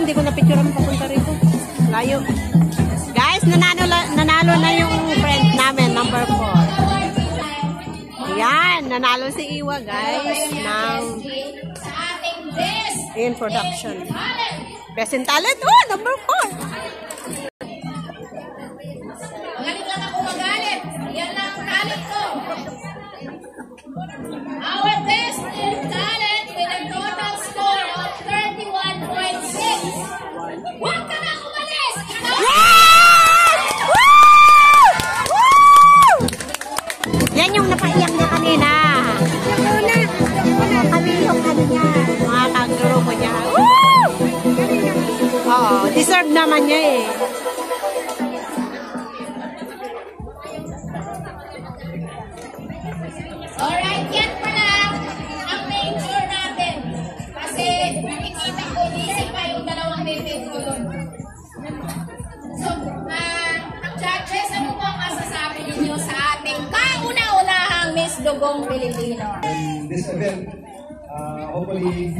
hindi ko na-picturean papunta rito. Layo. Guys, nanalo na yung friend namin, number 4. Yan, nanalo si Iwa, guys, ng in production. Best in talent, oh, number 4. Magaling lang ako magalit. Yan lang ang talent ko. Our best in talent with a total score of 31.6. Huwag ka na umalis! Yes! Woo! Woo! Yan yung napaiyak niya kanina. Kami yung ano niya. Mga kagrupo niya. Woo! Oo, deserve naman niya eh. Alright, yan pala ang major natin. Kasi nakikita ko nisip pa yung dalawang bibig ko doon. So, judges, ano po ang masasabi ninyo sa ating kauna-unahang Miss Dugong Pilipino? This event, hopefully,